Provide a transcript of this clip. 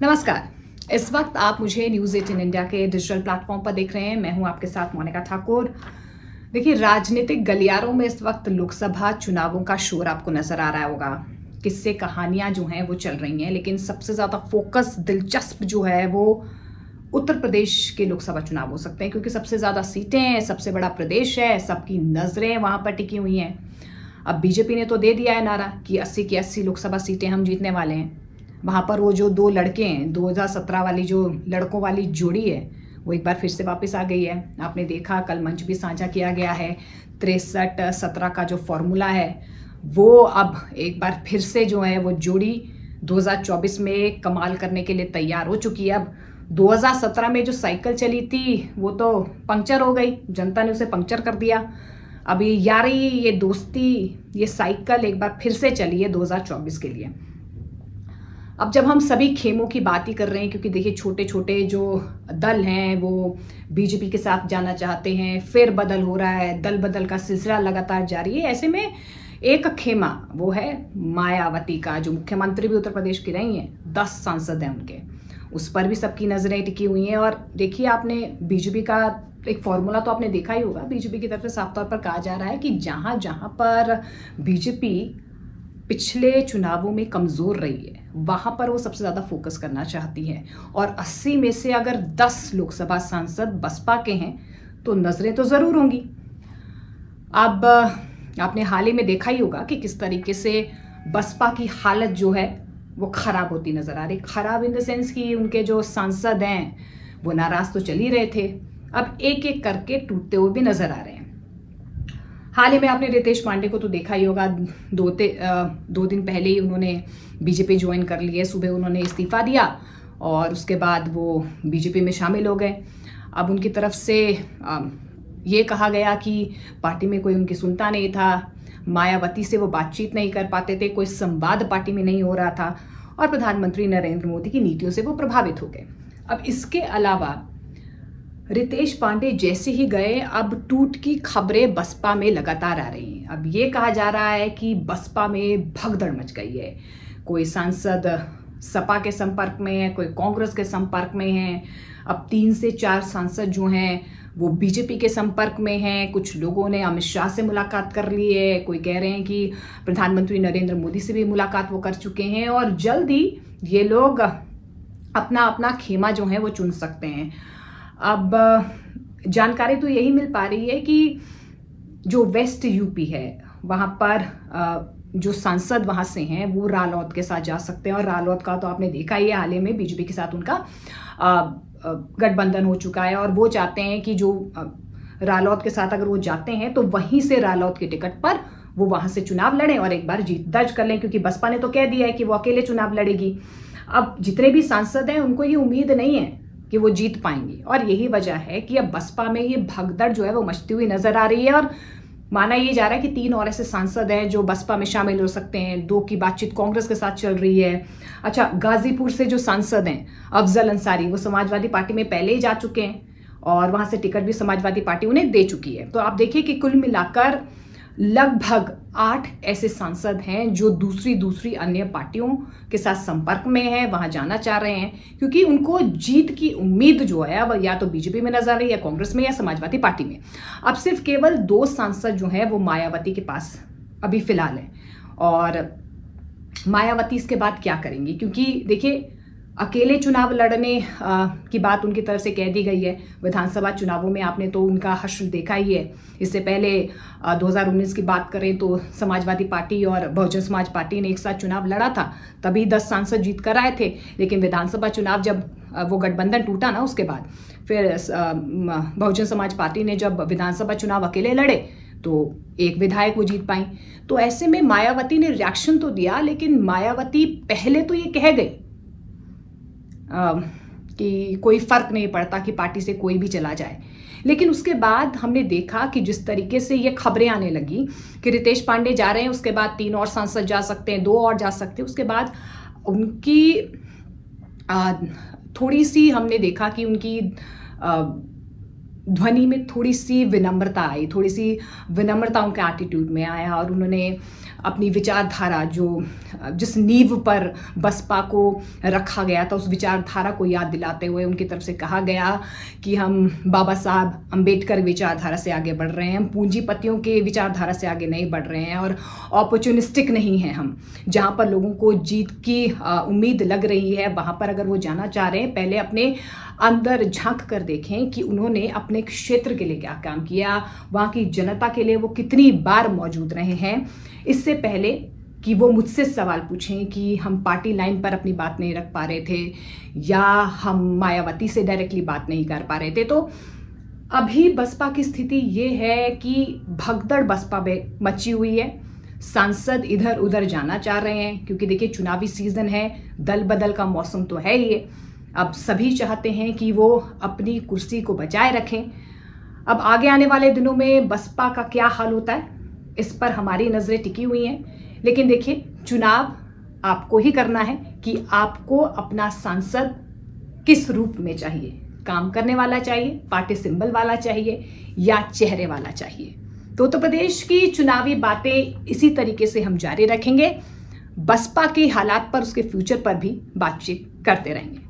नमस्कार। इस वक्त आप मुझे न्यूज़ 18 इंडिया के डिजिटल प्लेटफॉर्म पर देख रहे हैं। मैं हूं आपके साथ मोनिका ठाकुर। देखिए, राजनीतिक गलियारों में इस वक्त लोकसभा चुनावों का शोर आपको नजर आ रहा होगा। किस्से कहानियां जो हैं वो चल रही हैं, लेकिन सबसे ज़्यादा फोकस दिलचस्प जो है वो उत्तर प्रदेश के लोकसभा चुनाव हो सकते हैं, क्योंकि सबसे ज़्यादा सीटें हैं, सबसे बड़ा प्रदेश है, सबकी नज़रें वहाँ पर टिकी हुई हैं। अब बीजेपी ने तो दे दिया है नारा कि 80 की 80 लोकसभा सीटें हम जीतने वाले हैं। वहाँ पर वो जो दो लड़के हैं, 2017 वाली जो लड़कों वाली जोड़ी है, वो एक बार फिर से वापस आ गई है। आपने देखा, कल मंच भी साझा किया गया है। 63-17 का जो फॉर्मूला है वो अब एक बार फिर से जो है वो जोड़ी 2024 में कमाल करने के लिए तैयार हो चुकी है। अब 2017 में जो साइकिल चली थी वो तो पंक्चर हो गई, जनता ने उसे पंक्चर कर दिया। अभी यारी, ये दोस्ती, ये साइकिल एक बार फिर से चली है 2024 के लिए। अब जब हम सभी खेमों की बात ही कर रहे हैं, क्योंकि देखिए छोटे छोटे जो दल हैं वो बीजेपी के साथ जाना चाहते हैं, फिर बदल हो रहा है, दल बदल का सिलसिला लगातार जारी है। ऐसे में एक खेमा वो है मायावती का, जो मुख्यमंत्री भी उत्तर प्रदेश की रही हैं, 10 सांसद हैं उनके, उस पर भी सबकी नजरें टिकी हुई हैं। और देखिए, आपने बीजेपी का एक फॉर्मूला तो आपने देखा ही होगा। बीजेपी की तरफ से साफ तौर पर कहा जा रहा है कि जहां जहां पर बीजेपी पिछले चुनावों में कमजोर रही है, वहां पर वो सबसे ज्यादा फोकस करना चाहती है। और 80 में से अगर 10 लोकसभा सांसद बसपा के हैं तो नजरें तो जरूर होंगी। अब आपने हाल ही में देखा ही होगा कि किस तरीके से बसपा की हालत जो है वो खराब होती नजर आ रही। खराब इन द सेंस कि उनके जो सांसद हैं वो नाराज तो चल ही रहे थे, अब एक एक करके टूटते हुए भी नजर आ रहे हैं। हाल ही में आपने रितेश पांडे को तो देखा ही होगा। दो दिन पहले ही उन्होंने बीजेपी ज्वाइन कर ली है। सुबह उन्होंने इस्तीफा दिया और उसके बाद वो बीजेपी में शामिल हो गए। अब उनकी तरफ से ये कहा गया कि पार्टी में कोई उनकी सुनता नहीं था, मायावती से वो बातचीत नहीं कर पाते थे, कोई संवाद पार्टी में नहीं हो रहा था, और प्रधानमंत्री नरेंद्र मोदी की नीतियों से वो प्रभावित हो गए। अब इसके अलावा रितेश पांडे जैसे ही गए, अब टूट की खबरें बसपा में लगातार आ रही हैं। अब ये कहा जा रहा है कि बसपा में भगदड़ मच गई है। कोई सांसद सपा के संपर्क में है, कोई कांग्रेस के संपर्क में है। अब 3 से 4 सांसद जो हैं वो बीजेपी के संपर्क में हैं। कुछ लोगों ने अमित शाह से मुलाकात कर ली है, कोई कह रहे हैं कि प्रधानमंत्री नरेंद्र मोदी से भी मुलाकात वो कर चुके हैं, और जल्द ही ये लोग अपना अपना खेमा जो है वो चुन सकते हैं। अब जानकारी तो यही मिल पा रही है कि जो वेस्ट यूपी है वहां पर जो सांसद वहां से हैं वो रालोद के साथ जा सकते हैं। और रालोद का तो आपने देखा ही है, हाल ही में बीजेपी के साथ उनका गठबंधन हो चुका है, और वो चाहते हैं कि जो रालोद के साथ अगर वो जाते हैं तो वहीं से रालोद के टिकट पर वो वहां से चुनाव लड़ें और एक बार जीत दर्ज कर लें, क्योंकि बसपा ने तो कह दिया है कि वो अकेले चुनाव लड़ेगी। अब जितने भी सांसद हैं उनको ये उम्मीद नहीं है कि वो जीत पाएंगी, और यही वजह है कि अब बसपा में ये भगदड़ जो है वो मचती हुई नजर आ रही है। और माना ये जा रहा है कि 3 और ऐसे सांसद हैं जो बसपा में शामिल हो सकते हैं। 2 की बातचीत कांग्रेस के साथ चल रही है। अच्छा, गाजीपुर से जो सांसद हैं अफजल अंसारी, वो समाजवादी पार्टी में पहले ही जा चुके हैं और वहां से टिकट भी समाजवादी पार्टी उन्हें दे चुकी है। तो आप देखिए कि कुल मिलाकर लगभग 8 ऐसे सांसद हैं जो दूसरी अन्य पार्टियों के साथ संपर्क में हैं, वहां जाना चाह रहे हैं, क्योंकि उनको जीत की उम्मीद जो है अब या तो बीजेपी में नजर आ रही है, या कांग्रेस में, या समाजवादी पार्टी में। अब सिर्फ केवल 2 सांसद जो हैं वो मायावती के पास अभी फिलहाल है, और मायावती इसके बाद क्या करेंगी, क्योंकि देखिए अकेले चुनाव लड़ने की बात उनकी तरफ से कह दी गई है। विधानसभा चुनावों में आपने तो उनका हश्र देखा ही है। इससे पहले 2019 की बात करें तो समाजवादी पार्टी और बहुजन समाज पार्टी ने एक साथ चुनाव लड़ा था, तभी 10 सांसद जीत कर आए थे। लेकिन विधानसभा चुनाव जब वो गठबंधन टूटा ना, उसके बाद फिर बहुजन समाज पार्टी ने जब विधानसभा चुनाव अकेले लड़े तो एक विधायक वो जीत पाई। तो ऐसे में मायावती ने रिएक्शन तो दिया, लेकिन मायावती पहले तो ये कह गई कि कोई फर्क नहीं पड़ता कि पार्टी से कोई भी चला जाए। लेकिन उसके बाद हमने देखा कि जिस तरीके से ये खबरें आने लगी कि रितेश पांडे जा रहे हैं, उसके बाद 3 और सांसद जा सकते हैं, 2 और जा सकते हैं, उसके बाद उनकी थोड़ी सी हमने देखा कि उनकी ध्वनि में थोड़ी सी विनम्रता आई, थोड़ी सी विनम्रता उनके एटीट्यूड में आया और उन्होंने अपनी विचारधारा जिस नींव पर बसपा को रखा गया था उस विचारधारा को याद दिलाते हुए उनकी तरफ से कहा गया कि हम बाबा साहब अम्बेडकर विचारधारा से आगे बढ़ रहे हैं, हम पूंजीपतियों के विचारधारा से आगे नहीं बढ़ रहे हैं और ऑपर्चुनिस्टिक नहीं हैं हम। जहाँ पर लोगों को जीत की उम्मीद लग रही है वहाँ पर अगर वो जाना चाह रहे हैं, पहले अपने अंदर झांक कर देखें कि उन्होंने अपने क्षेत्र के लिए क्या काम किया, वहाँ की जनता के लिए वो कितनी बार मौजूद रहे हैं, इससे पहले कि वो मुझसे सवाल पूछें कि हम पार्टी लाइन पर अपनी बात नहीं रख पा रहे थे या हम मायावती से डायरेक्टली बात नहीं कर पा रहे थे। तो अभी बसपा की स्थिति ये है कि भगदड़ बसपा में मची हुई है। सांसद इधर उधर जाना चाह रहे हैं क्योंकि देखिए चुनावी सीजन है, दल बदल का मौसम तो है ही। अब सभी चाहते हैं कि वो अपनी कुर्सी को बचाए रखें। अब आगे आने वाले दिनों में बसपा का क्या हाल होता है इस पर हमारी नजरें टिकी हुई हैं। लेकिन देखिए चुनाव आपको ही करना है कि आपको अपना सांसद किस रूप में चाहिए, काम करने वाला चाहिए, पार्टी सिंबल वाला चाहिए या चेहरे वाला चाहिए। तो उत्तर प्रदेश की चुनावी बातें इसी तरीके से हम जारी रखेंगे। बसपा के हालात पर, उसके फ्यूचर पर भी बातचीत करते रहेंगे।